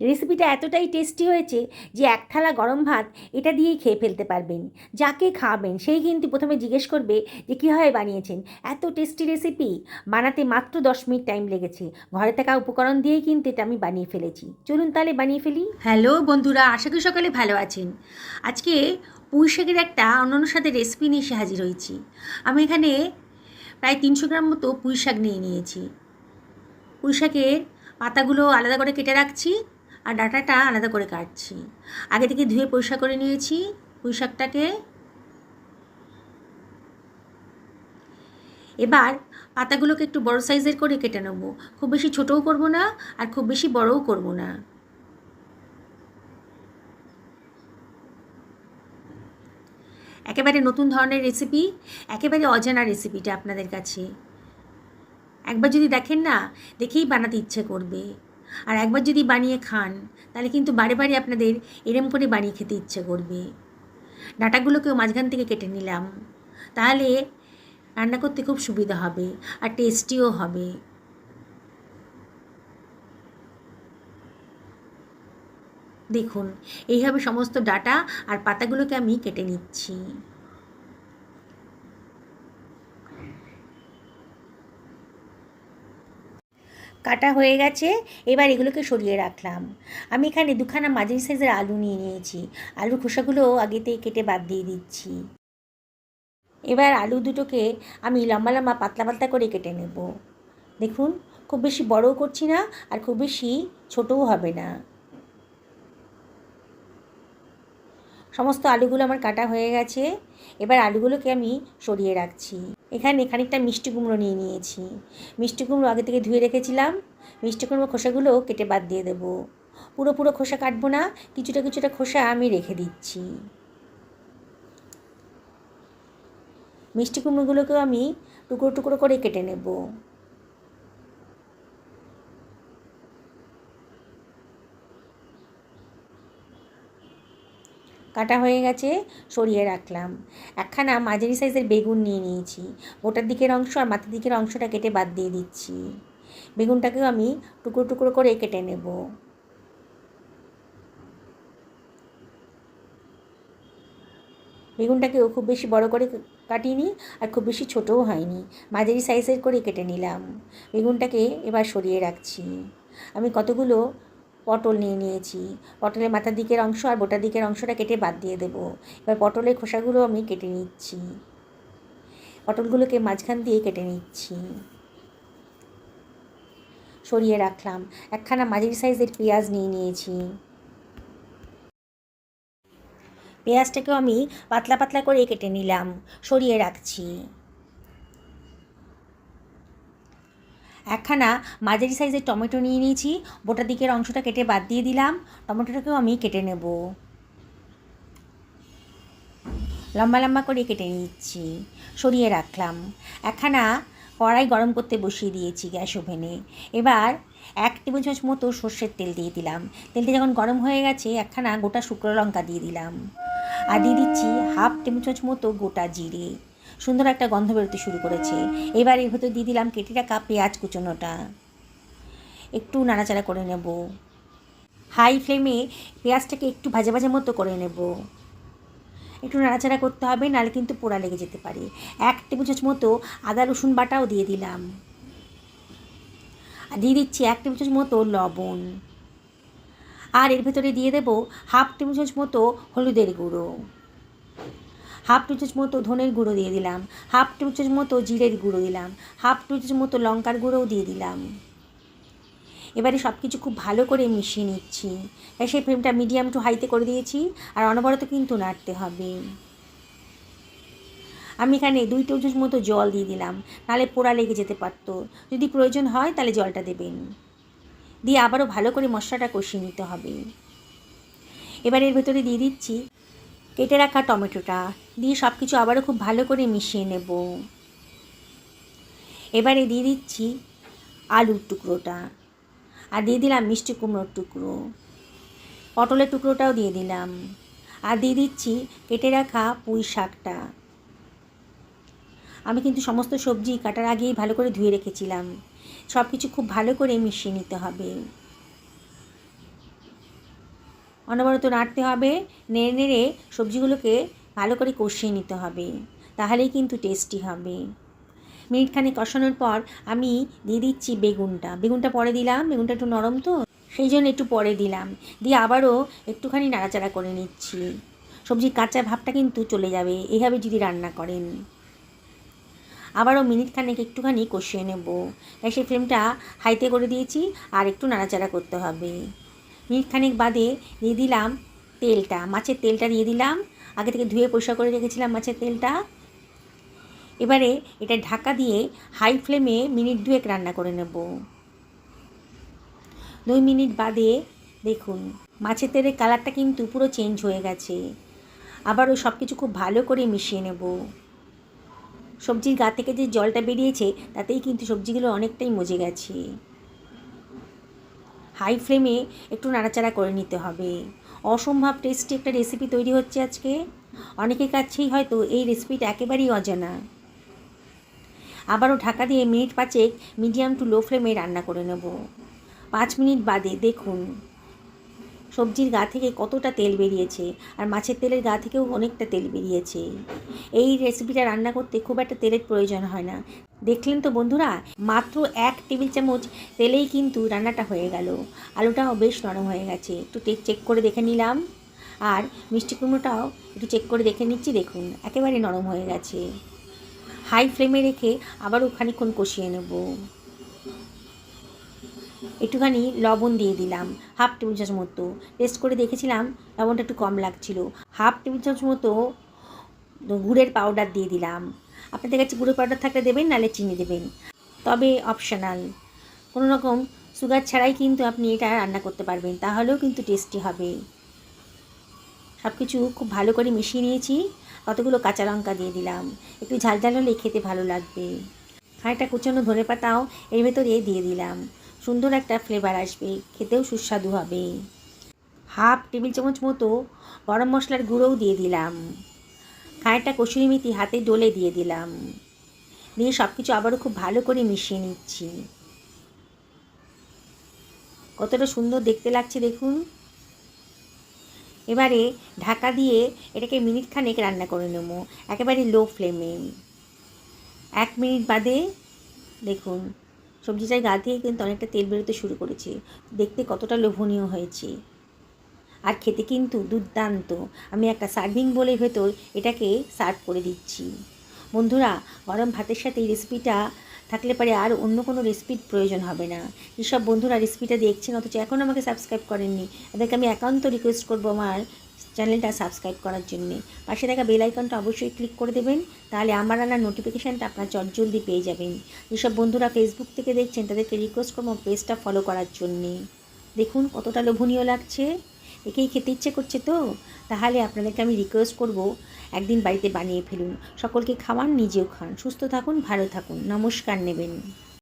রেসিপিটা এতটাই টেস্টি হয়েছে যে এক থালা গরম ভাত এটা দিয়েই খেয়ে ফেলতে পারবেন। যাকে খাওয়াবেন সেই কিন্তু প্রথমে জিজ্ঞেস করবে যে কীভাবে বানিয়েছেন। এত টেস্টি রেসিপি, বানাতে মাত্র 10 মিনিট টাইম লেগেছে। ঘরে থাকা উপকরণ দিয়েই কিন্তু এটা আমি বানিয়ে ফেলেছি। চলুন তাহলে বানিয়ে ফেলি। হ্যালো বন্ধুরা, আশা করি সকালে ভালো আছেন। আজকে পুঁই শাকের একটা অন্যান্য সাথে রেসিপি নিয়ে এসে হাজির হয়েছি। আমি এখানে প্রায় 300 গ্রাম মতো পুঁই শাক নিয়ে নিয়েছি। পুঁই শাকের পাতাগুলো আলাদা করে কেটে রাখছি আর ডাঁটাটা আলাদা করে কাটছি। আগে থেকে ধুয়ে পরিষ্কার করে নিয়েছি পুঁই শাকটাকে। এবার পাতাগুলোকে একটু বড় সাইজের করে কেটে নেব। খুব বেশি ছোটও করব না আর খুব বেশি বড়ও করব না। একেবারে নতুন ধরনের রেসিপি, একেবারে অজানা রেসিপিটা আপনাদের কাছে। একবার যদি দেখেন না, দেখেই বানাতে ইচ্ছে করবে। আর একবার যদি বানিয়ে খান তাহলে কিন্তু বারে বারে আপনাদের এরম করে বানিয়ে খেতে ইচ্ছে করবে। ডাঁটাগুলোকেও মাঝখান থেকে কেটে নিলাম, তাহলে রান্না করতে খুব সুবিধা হবে আর টেস্টিও হবে। দেখুন, এইভাবে সমস্ত ডাঁটা আর পাতাগুলোকে আমি কেটে নিচ্ছি। কাটা হয়ে গেছে, এবার এগুলোকে সরিয়ে রাখলাম। আমি এখানে দুখানা মাঝারি সাইজের আলু নিয়ে নিয়েছি। আলুর খোসাগুলো আগেতেই কেটে বাদ দিয়ে দিচ্ছি। এবার আলু দুটোকে আমি লম্বা লম্বা পাতলা পাতলা করে কেটে নেব। দেখুন, খুব বেশি বড়ও করছি না আর খুব বেশি ছোটও হবে না। সমস্ত আলুগুলো আমার কাটা হয়ে গেছে। এবার আলুগুলোকে আমি সরিয়ে রাখছি। এখানে খানিকটা মিষ্টি কুমড়ো নিয়ে নিয়েছি। মিষ্টি কুমড়ো আগে থেকে ধুয়ে রেখেছিলাম। মিষ্টি কুমড়ো খোসাগুলো কেটে বাদ দিয়ে দেবো। পুরো খোসা কাটবো না, কিছুটা কিছুটা খোসা আমি রেখে দিচ্ছি। মিষ্টি কুমড়োগুলোকেও আমি টুকরো টুকরো করে কেটে নেব। কাটা হয়ে গেছে, সরিয়ে রাখলাম। একখানা মাঝারি সাইজের বেগুন নিয়ে নিয়েছি। ওটার দিকের অংশ আর মাথার দিকের অংশটা কেটে বাদ দিয়ে দিচ্ছি। বেগুনটাকেও আমি টুকরো টুকরো করে কেটে নেব। বেগুনটাকেও খুব বেশি বড় করে কাটিনি আর খুব বেশি ছোটও হয়নি, মাঝারি সাইজের করে কেটে নিলাম। বেগুনটাকে এবার সরিয়ে রাখছি। আমি কতগুলো পটল নিয়ে নিয়েছি। পটলের মাথার দিকের অংশ আর বোটার দিকের অংশটা কেটে বাদ দিয়ে দেবো। এবার পটলের খোসাগুলো আমি কেটে নিচ্ছি। পটলগুলোকে মাঝখান দিয়ে কেটে নিচ্ছি। সরিয়ে রাখলাম। একখানা মাঝারি সাইজের পেঁয়াজ নিয়ে নিয়েছি। পেঁয়াজটাকেও আমি পাতলা পাতলা করে কেটে নিলাম, সরিয়ে রাখছি। একখানা মাঝারি সাইজের টমেটো নিয়ে নিয়েছি। বোটার দিকের অংশটা কেটে বাদ দিয়ে দিলাম। টমেটোটাকেও আমি কেটে নেব। লম্বা লম্বা করে কেটে নিচ্ছি, সরিয়ে রাখলাম। একখানা কড়াই গরম করতে বসিয়ে দিয়েছি গ্যাস ওভেনে। এবার 1 টেবিল চামচ মতো সর্ষের তেল দিয়ে দিলাম। তেলটা যখন গরম হয়ে গেছে, একখানা গোটা শুকনো লঙ্কা দিয়ে দিলাম। আর দিয়ে দিচ্ছি 1/2 টেবিল চামচ মতো গোটা জিরে। সুন্দর একটা গন্ধ বেরোতে শুরু করেছে। এবার এর ভেতর দিয়ে দিলাম কেটে রাখা পেঁয়াজ কুচোনোটা। একটু নাড়াচাড়া করে নেব। হাই ফ্লেমে পেঁয়াজটাকে একটু ভাজা ভাজা মতো করে নেব। একটু নাড়াচাড়া করতে হবে, নাহলে কিন্তু পোড়া লেগে যেতে পারে। 1 টেবিল চামচ মতো আদা রসুন বাটাও দিয়ে দিলাম। আর দিয়ে দিচ্ছি 1 টেবিল চামচ মতো লবণ। আর এর ভেতরে দিয়ে দেবো 1/2 টেবিল চামচ মতো হলুদের গুঁড়ো, 1/2 টেবিল চামচ মতো ধনের গুঁড়ো দিয়ে দিলাম, 1/2 টেবিল চামচ মতো জিরের গুঁড়ো দিলাম, 1/2 টেবিল চামচ মতো লঙ্কার গুঁড়োও দিয়ে দিলাম। এবারে সব কিছু খুব ভালো করে মিশিয়ে নিচ্ছি। গ্যাসের ফ্লেমটা মিডিয়াম টু হাইতে করে দিয়েছি আর অনবরত কিন্তু নাড়তে হবে। আমি এখানে 2 টেবিল চামচ মতো জল দিয়ে দিলাম, নাহলে পোড়া লেগে যেতে পারতো। যদি প্রয়োজন হয় তাহলে জলটা দেবেন। দিয়ে আবারও ভালো করে মশলাটা কষিয়ে নিতে হবে। এবার এর ভেতরে দিয়ে দিচ্ছি কেটে রাখা টমেটোটা, দিয়ে সব কিছু আবারও খুব ভালো করে মিশিয়ে নেব। এবারে দিয়ে দিচ্ছি আলুর টুকরোটা, আর দিয়ে দিলাম মিষ্টি কুমড়োর টুকরো, পটলের টুকরোটাও দিয়ে দিলাম, আর দিয়ে দিচ্ছি কেটে রাখা পুঁই শাকটা। আমি কিন্তু সমস্ত সবজি কাটার আগেই ভালো করে ধুয়ে রেখেছিলাম। সব কিছু খুব ভালো করে মিশিয়ে নিতে হবে। অনবরত নাড়তে হবে, নেড়ে নেড়ে সবজিগুলোকে ভালো করে কষিয়ে নিতে হবে, তাহলেই কিন্তু টেস্টি হবে। মিনিটখানেক কষানোর পর আমি দিয়ে দিচ্ছি বেগুনটা পরে দিলাম, বেগুনটা একটু নরম তো সেই জন্য একটু পরে দিলাম, দিয়ে আবারও একটুখানি নাড়াচাড়া করে নিচ্ছি। সবজির কাঁচা ভাবটা কিন্তু চলে যাবে এইভাবে যদি রান্না করেন। আবারও মিনিটখানেক একটুখানি কষিয়ে নেব। গ্যাসের ফ্লেমটা হাইতে করে দিয়েছি, আর একটু নাড়াচাড়া করতে হবে। মিনিটখানেক বাদে দিয়ে দিলাম মাছের তেলটা দিয়ে দিলাম। আগে থেকে ধুয়ে পরিষ্কার করে রেখেছিলাম মাছের তেলটা। এবারে এটা ঢাকা দিয়ে হাই ফ্লেমে মিনিট 2 রান্না করে নেব। 2 মিনিট বাদে দেখুন মাছের তেলের কালারটা কিন্তু পুরো চেঞ্জ হয়ে গেছে। আবারও সব কিছু খুব ভালো করে মিশিয়ে নেব। সবজির গা থেকে যে জলটা বেরিয়েছে তাতেই কিন্তু সবজিগুলো অনেকটাই মজে গেছে। হাই ফ্লেমে একটু নাড়াচাড়া করে নিতে হবে। অসম্ভব টেস্টি একটা রেসিপি তৈরি হচ্ছে আজকে। অনেকের কাছেই হয়তো এই রেসিপিটা একেবারেই অজানা। আবারও ঢাকা দিয়ে মিনিট 5 মিডিয়াম টু লো ফ্লেমে রান্না করে নেব। 5 মিনিট বাদে দেখুন সবজির গা থেকে কতটা তেল বেরিয়েছে, আর মাছের তেলের গা থেকেও অনেকটা তেল বেরিয়েছে। এই রেসিপিটা রান্না করতে খুব একটা তেলের প্রয়োজন হয় না। দেখলেন তো বন্ধুরা, মাত্র 1 টেবিল চামচ তেলেই কিন্তু রান্নাটা হয়ে গেল। আলুটাও বেশ নরম হয়ে গেছে, একটু চেক করে দেখে নিলাম। আর মিষ্টি কুমড়োটাও একটু চেক করে দেখে নিচ্ছি, দেখুন একেবারে নরম হয়ে গেছে। হাই ফ্লেমে রেখে আবারও খানিকক্ষণ কষিয়ে নেব। একটুখানি লবণ দিয়ে দিলাম, হাফ টেবিল চামচ মতো। টেস্ট করে দেখেছিলাম লবণটা একটু কম লাগছিল। হাফ টেবিল চামচ মতো গুড়ের পাউডার দিয়ে দিলাম। আপনাদের কাছে গুড়ের পাউডার থাকলে দেবেন, নাহলে চিনি দেবেন, তবে অপশনাল। কোনো রকম সুগার ছাড়াই কিন্তু আপনি এটা রান্না করতে পারবেন, তাহলেও কিন্তু টেস্টি হবে। সব কিছু খুব ভালো করে মিশিয়ে নিয়েছি। কতগুলো কাঁচা লঙ্কা দিয়ে দিলাম, একটু ঝাল ঝাল হলে খেতে ভালো লাগবে। খানিকটা কুচানো ধনেপাতাও এর ভেতরে দিয়ে দিলাম, সুন্দর একটা ফ্লেভার আসবে, খেতেও সুস্বাদু হবে। হাফ টেবিল চামচ মতো গরম মশলার গুঁড়োও দিয়ে দিলাম। খানিকটা কসুরি মেথি হাতে ডলে দিয়ে দিলাম, দিয়ে সব কিছু আবারও খুব ভালো করে মিশিয়ে নিচ্ছি। কতটা সুন্দর দেখতে লাগছে দেখুন। এবারে ঢাকা দিয়ে এটাকে মিনিট খানেক রান্না করে নেব, একেবারে লো ফ্লেমে। 1 মিনিট বাদে দেখুন সবজিটার গা থেকে কিন্তু অনেকটা তেল বেরোতে শুরু করেছে। দেখতে কতটা লোভনীয় হয়েছে, আর খেতে কিন্তু দুর্দান্ত। আমি একটা সার্ভিং বোলের ভেতর এটাকে সার্ভ করে দিচ্ছি। বন্ধুরা, গরম ভাতের সাথে এই রেসিপিটা থাকলে পরে আর অন্য কোনো রেসিপির প্রয়োজন হবে না। যেসব বন্ধুরা রেসিপিটা দেখছেন অথচ এখন আমাকে সাবস্ক্রাইব করেননি, তাদেরকে আমি একান্ত রিকোয়েস্ট করবো আমার চ্যানেলটা সাবস্ক্রাইব করার জন্যে। পাশে থাকা বেল আইকনটা অবশ্যই ক্লিক করে দেবেন, তাহলে আমার রান্নার নোটিফিকেশানটা আপনার চটজলদি পেয়ে যাবেন। যেসব বন্ধুরা ফেসবুক থেকে দেখছেন তাদেরকে রিকোয়েস্ট করবো পেজটা ফলো করার জন্যে। দেখুন কতটা লোভনীয় লাগছে, একেই খেতে ইচ্ছে করছে তো। তাহলে আপনাদেরকে আমি রিকোয়েস্ট করব একদিন বাড়িতে বানিয়ে ফেলুন, সকলকে খাওয়ান, নিজেও খান। সুস্থ থাকুন, ভালো থাকুন, নমস্কার নেবেন।